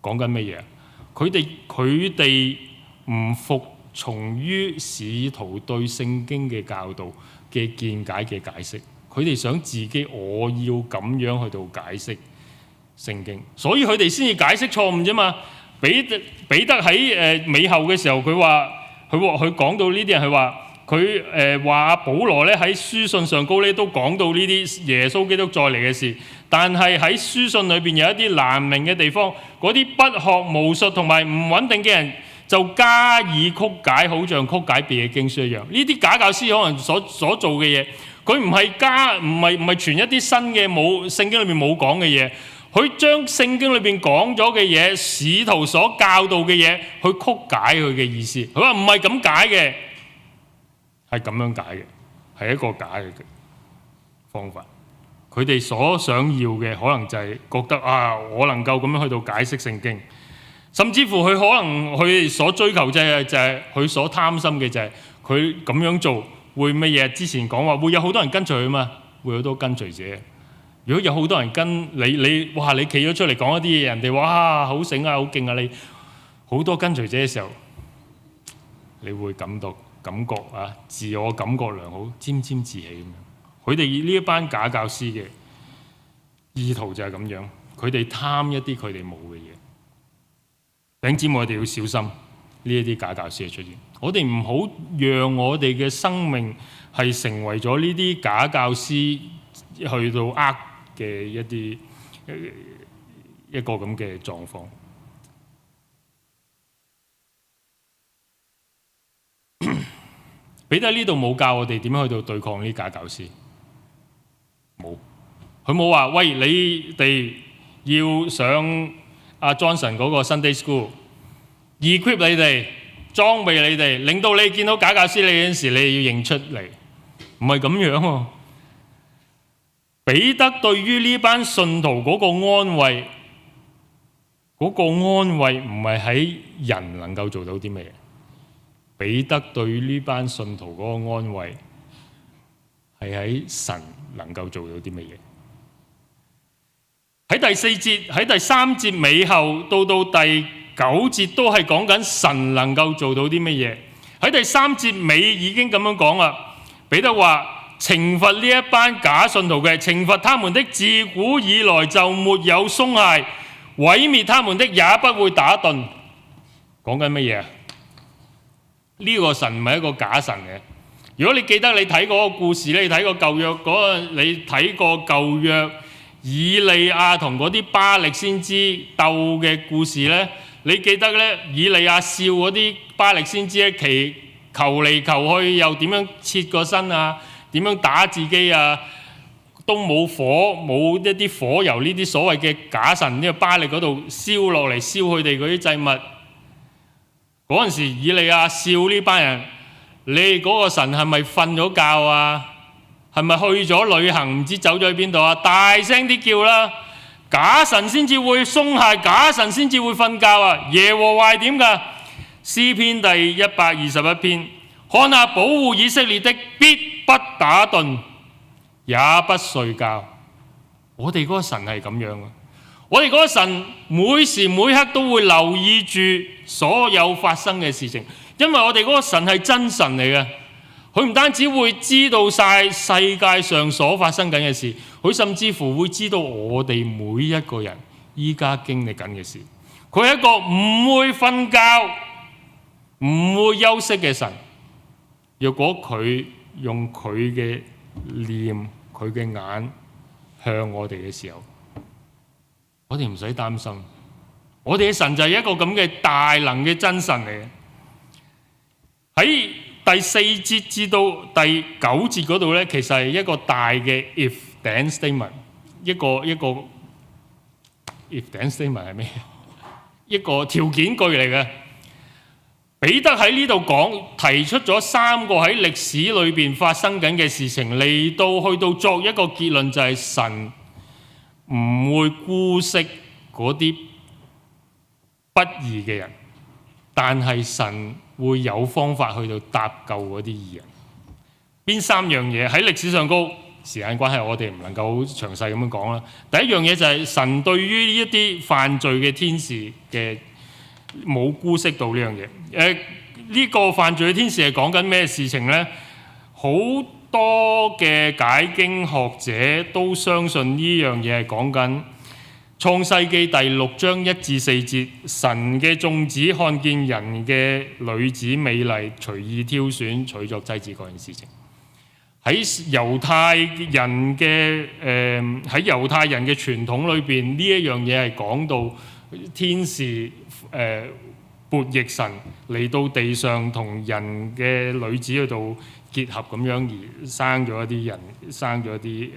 S1: 講緊乜嘢？佢哋唔服從於使徒對聖經嘅教導嘅見解嘅解釋，佢哋想自己我要咁樣去到解釋聖經，所以佢哋先至解釋錯誤啫嘛。彼得喺尾後嘅時候，佢講到呢啲人，佢話保羅咧喺書信上高咧都講到呢啲耶穌基督再嚟嘅事，但係喺書信裏邊有一啲難明嘅地方，嗰啲不學無術同埋唔穩定嘅人就加以曲解，好像曲解別嘅經書一樣。呢啲假教師可能所做嘅嘢，佢唔係傳一啲新嘅聖經裏面冇講嘅嘢，佢將聖經裏邊講咗嘅嘢，使徒所教導嘅嘢，去曲解佢嘅意思。佢話唔係咁解嘅，係咁樣解嘅，係一個假嘅方法。佢哋所想要嘅可能就係覺得我能夠咁樣去到解釋聖經，甚至乎佢可能佢所追求就係佢所貪心嘅就係佢咁樣做會乜嘢？之前講話會有好多人跟隨佢嘛，會有好多跟隨者。如果有好多人跟你企咗出嚟講一啲嘢，人哋話好醒啊，好勁啊，你好多跟隨者嘅時候，你會感覺自我感覺良好，沾沾自喜咁樣。佢哋呢一班假教師嘅意圖就係咁樣，佢哋貪一啲佢哋冇嘅嘢。弟兄姊妹，我哋要小心呢一啲假教師嘅出現。我哋唔好讓我哋嘅生命係成為咗呢啲假教師去到嘅一個咁嘅狀況。彼得呢度冇教我哋點樣去到對抗呢啲假教師，冇，佢冇話喂，你哋要上阿 Johnson 嗰個 Sunday School，equip 你哋，裝備你哋，令到你見到假教師你嗰陣時，你要認出嚟，唔係咁樣喎。彼得對於呢班信徒嗰個安慰，唔係喺人能夠做到啲咩嘢。彼得對於呢班信徒嗰個安慰係喺神能夠做到啲乜嘢。喺第4節，喺第3節尾後到第9節都係講緊神能夠做到啲乜嘢。喺第3節尾已經咁樣講啦。彼得話懲罰呢一班假信徒嘅，懲罰他們的自古以來就沒有鬆懈，毀滅他們的也不會打盹。講緊乜嘢啊？呢個神唔係一個假神嘅。如果你記得你睇過個故事，你睇過舊約你睇過舊約以利亞同嗰啲巴力先知鬥嘅故事咧，你記得咧以利亞笑嗰啲巴力先知咧，求嚟求去又點樣切個身啊，點樣打自己啊，都冇一啲火由呢啲所謂嘅假神呢個巴力嗰度燒落嚟燒佢哋嗰啲祭物。嗰陣時以利亞笑呢班人，你嗰個神係咪瞓咗覺啊？係咪去咗旅行唔知走咗去邊度啊？大聲啲叫啦！假神先至會鬆懈，假神先至會瞓覺啊！耶和華係點㗎？詩篇第121篇，看下保護以色列的必不打盹，也不睡覺。我哋嗰個神係咁樣嘅。我哋嗰個神每時每刻都會留意住所有發生嘅事情，因為我哋嗰個神係真神嚟嘅。佢唔單止會知道晒世界上所發生緊嘅事，佢甚至乎會知道我哋每一個人依家經歷緊嘅事。佢係一個唔會瞓覺、唔會休息嘅神。若果佢用佢嘅臉、佢嘅眼向我哋嘅時候，我哋唔使擔心，我哋嘅神就係一個咁嘅大能嘅真神嚟嘅。喺第4節至到第9節嗰度咧，其實係一個大嘅 if then statement， 一個 if then statement 係咩？一個條件句嚟嘅。彼得喺呢度講，提出咗3個喺歷史裏邊發生緊嘅事情，嚟到去到作一個結論，就係神唔會姑息嗰啲不義嘅人，但係神會有方法去到搭救嗰啲義人。邊3樣嘢喺歷史上高？時間關係，我哋唔能夠好詳細咁樣講啦。第一樣嘢就係神對於呢一啲犯罪嘅天使嘅冇姑息到呢樣嘢。呢個犯罪嘅天使係講緊咩事情呢？好多嘅解經學者都相信呢樣嘢係講緊創世記第6章1至4節，神嘅眾子看見人嘅女子美麗，隨意挑選娶作妻子嗰件事情。喺猶太人嘅傳統裏邊，呢一樣嘢係講到天使悖逆神嚟到地上同人嘅女子去到結合咁樣，而生咗一啲人，生咗一啲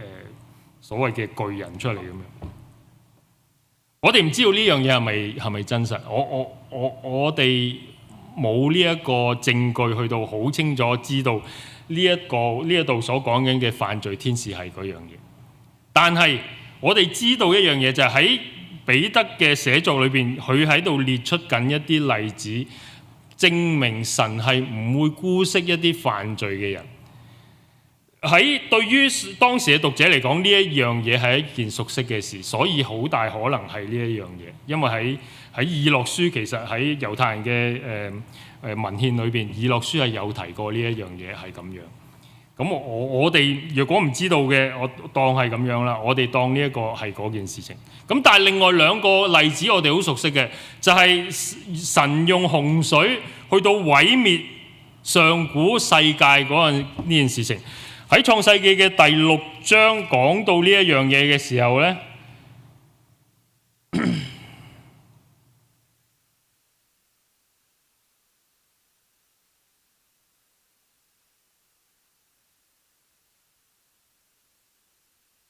S1: 所謂嘅巨人出嚟咁樣。我哋唔知道呢樣嘢係咪真實？我哋冇呢一個證據去到好清楚知道呢一度所講緊嘅犯罪天使係嗰樣嘢。但係我哋知道一樣嘢，就係喺彼得嘅寫作裏邊，佢喺度列出緊一啲例子，證明神係唔會姑息一啲犯罪嘅人。喺對於當時嘅讀者嚟講，呢一樣嘢係一件熟悉嘅事，所以好大可能係呢一樣嘢。因為喺以諾書，其實喺猶太人嘅文獻裏邊，以諾書係有提過呢一樣嘢係咁樣。咁我哋若果唔知道嘅，我當係咁樣啦。我哋當呢一個係嗰件事情。咁但係另外2個例子我哋好熟悉嘅，就係神用洪水去到毀滅上古世界呢件事情。喺創世記嘅第6章講到呢一樣嘢嘅時候呢，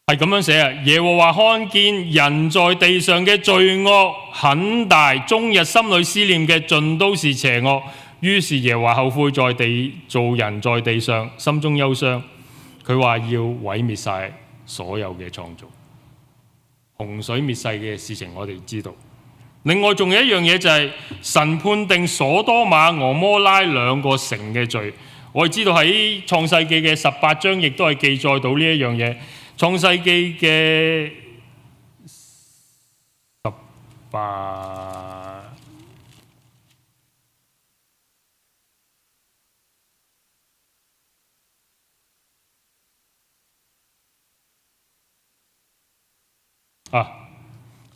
S1: 係咁樣寫啊！耶和華看見人在地上嘅罪惡很大，終日心裏思念嘅盡都是邪惡，於是耶和華後悔在地造人，在地上心中憂傷。佢話要毀滅晒所有嘅創造，洪水滅世嘅事情我哋知道。另外仲有一樣嘢，就係神判定所多瑪、俄摩拉2個城嘅罪。我哋知道喺創世記嘅18章亦都係記載到呢一樣嘢。創世記嘅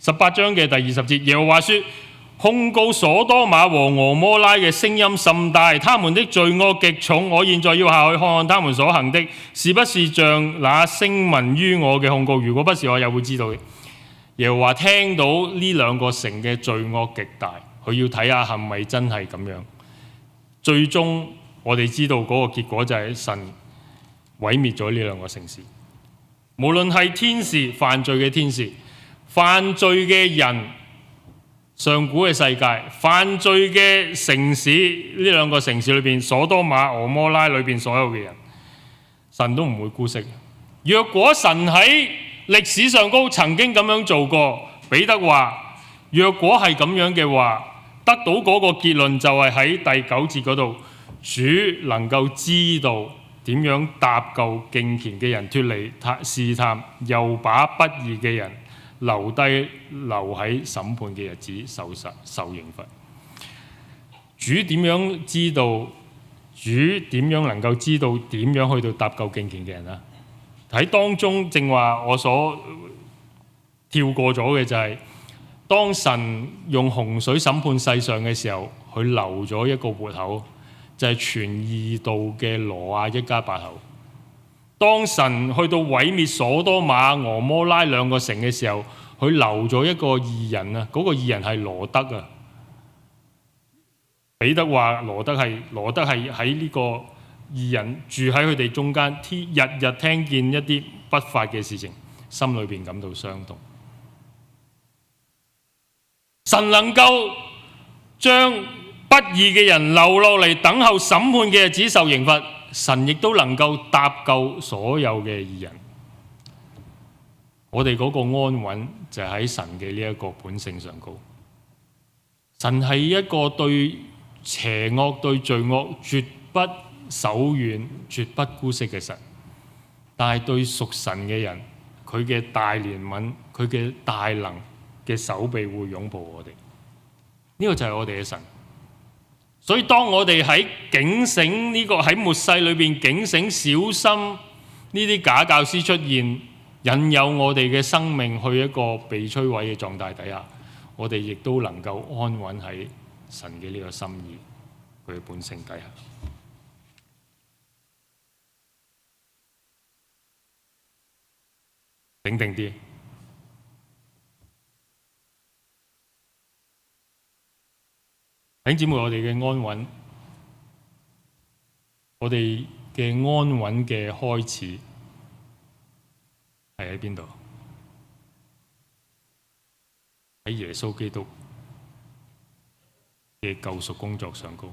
S1: 18章嘅第20節，耶和華說：控告所多瑪和俄摩拉嘅聲音甚大，他們的罪惡極重。我現在要下去看看他們所行的，是不是像那聲聞於我嘅控告？如果不是，我又會知道嘅。耶和華聽到呢2個城嘅罪惡極大，佢要睇下係咪真係咁樣。最終我哋知道嗰個結果就係神毀滅咗呢2個城市。無論係天使，犯罪嘅天使，犯罪嘅人，上古嘅世界，犯罪嘅城市，呢2個城市裏邊，所多瑪、俄摩拉裏邊所有嘅人，神都唔會姑息。若果神喺歷史上高曾經咁樣做過，彼得話：若果係咁樣嘅話，得到嗰個結論就係喺第9節嗰度，主能夠知道點樣搭救敬虔嘅人脫離試探，又把不義嘅人留喺審判嘅日子受刑罰。主點樣知道？主點樣能夠知道點樣去到搭救敬虔嘅人啊？喺當中正話我所跳過咗嘅就係，當神用洪水審判世上嘅時候，佢留咗一個活口，就係傳義道嘅挪亞一家8口。當神去到毀滅所多瑪、俄摩拉2個城嘅時候，佢留咗一個義人啊，嗰個義人係羅德啊。彼得話羅德係喺呢個義人住喺佢哋中間，日日聽見一啲不法嘅事情，心裏邊感到傷痛。神能夠將不義嘅人留落嚟等候審判嘅日子受刑罰，神亦都能夠搭救所有嘅義人。我哋嗰個安穩就喺神嘅呢一個本性上高。神係一個對邪惡、對罪惡絕不手軟、絕不姑息嘅神，但係對屬神嘅人，佢嘅大憐憫、佢嘅大能嘅手臂會擁抱我哋。呢個就係我哋嘅神。所以當我哋喺警醒呢個喺末世裏邊警醒小心呢啲假教師出現，引誘我哋嘅生命去一個被摧毀嘅狀態底下，我哋亦都能夠安穩喺神嘅呢個心意佢嘅本性底下。醒定啲。弟兄姊妹，我哋嘅安穩，我哋嘅安穩嘅開始係喺邊度？喺耶穌基督嘅救贖工作上高。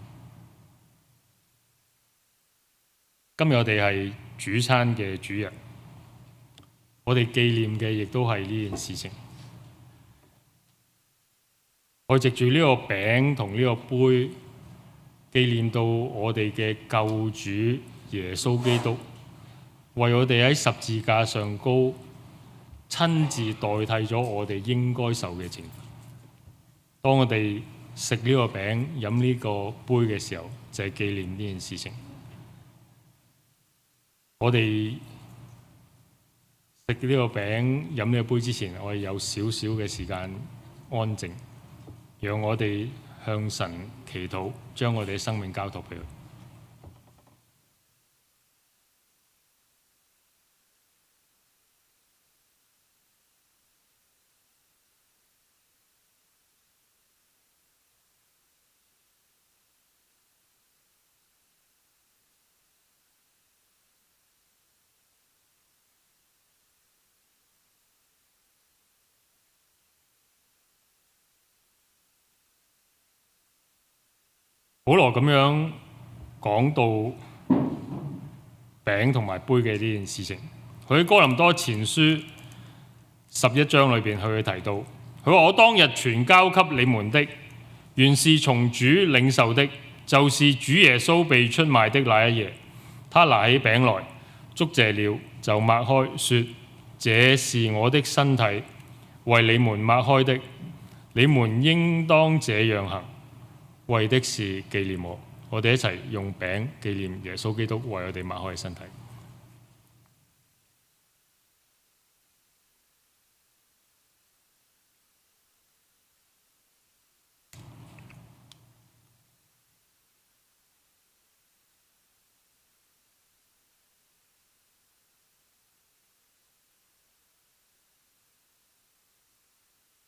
S1: 今日我哋係主餐嘅主日，我哋紀念嘅亦都係呢件事情。我藉住呢個餅同呢個杯，紀念到我哋嘅救主耶穌基督，為我哋喺十字架上高親自代替咗我哋應該受嘅懲罰。當我哋食呢個餅、飲呢個杯嘅時候，就係紀念呢件事情。我哋食呢個餅、飲呢個杯之前，我哋有少少嘅時間安靜。讓我哋向神祈禱，將我哋嘅生命交託俾佢。保羅咁樣講到餅同埋杯嘅呢件事情，佢喺哥林多前書11章裏邊佢提到，佢話：我當日傳交給你們的，原是從主領受的，就是主耶穌被出賣的那一夜，他拿起餅來，祝謝了，就擘開，說：這是我的身體，為你們擘開的，你們應當這樣行。為的是紀念我。我哋一齊用餅紀念耶穌基督為我哋擘開嘅身體。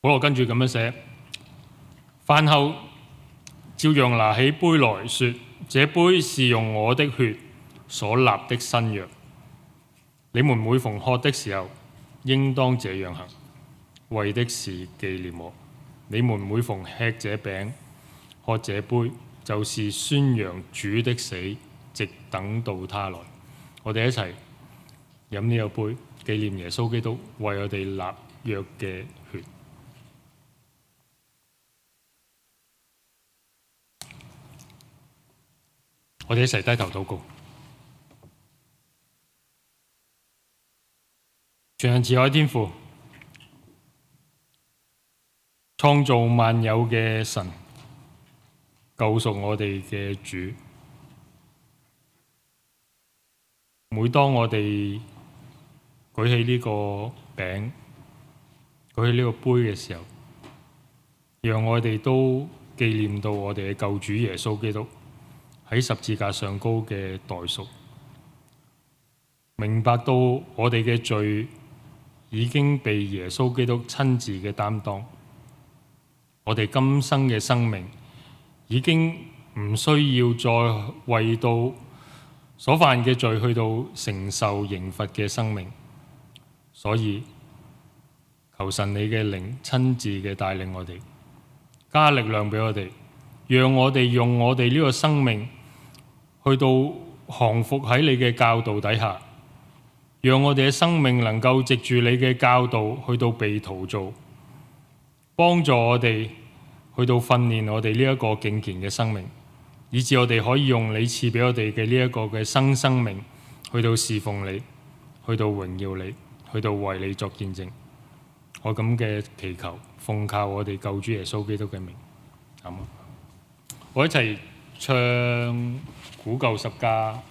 S1: 保羅跟住咁樣寫：飯後照樣拿起杯來說，這杯是用我的血所立的新約。你們每逢喝的時候，應當這樣行，為的是紀念我。你們每逢吃這餅、喝這杯，就是宣揚主的死，直等到他來。我哋一齊飲呢個杯，紀念耶穌基督為我哋立約嘅血。我哋一齊低頭禱告。全能慈愛天父，創造萬有嘅神，救贖我哋嘅主。每當我哋舉起呢個餅、舉起呢個杯嘅時候，讓我哋都紀念到我哋嘅救主耶穌基督喺十字架上高嘅代贖，明白到我哋嘅罪已經被耶穌基督親自嘅擔當，我哋今生嘅生命已經唔需要再為到所犯嘅罪去到承受刑罰嘅生命。所以求神你嘅靈親自嘅帶領我哋，加力量俾我哋，讓我哋用我哋呢個生命去到降服喺你嘅教導底下，讓我哋嘅生命能夠藉住你嘅教導去到被陶造，幫助我哋去到訓練我哋呢一個敬虔嘅生命，以致我哋可以用你賜俾我哋嘅呢一個嘅生命去到侍奉你，去到榮耀你，去到為你作見證。我咁嘅祈求，奉靠我哋救主耶穌基督嘅名，阿們。我一齊唱古舊十架。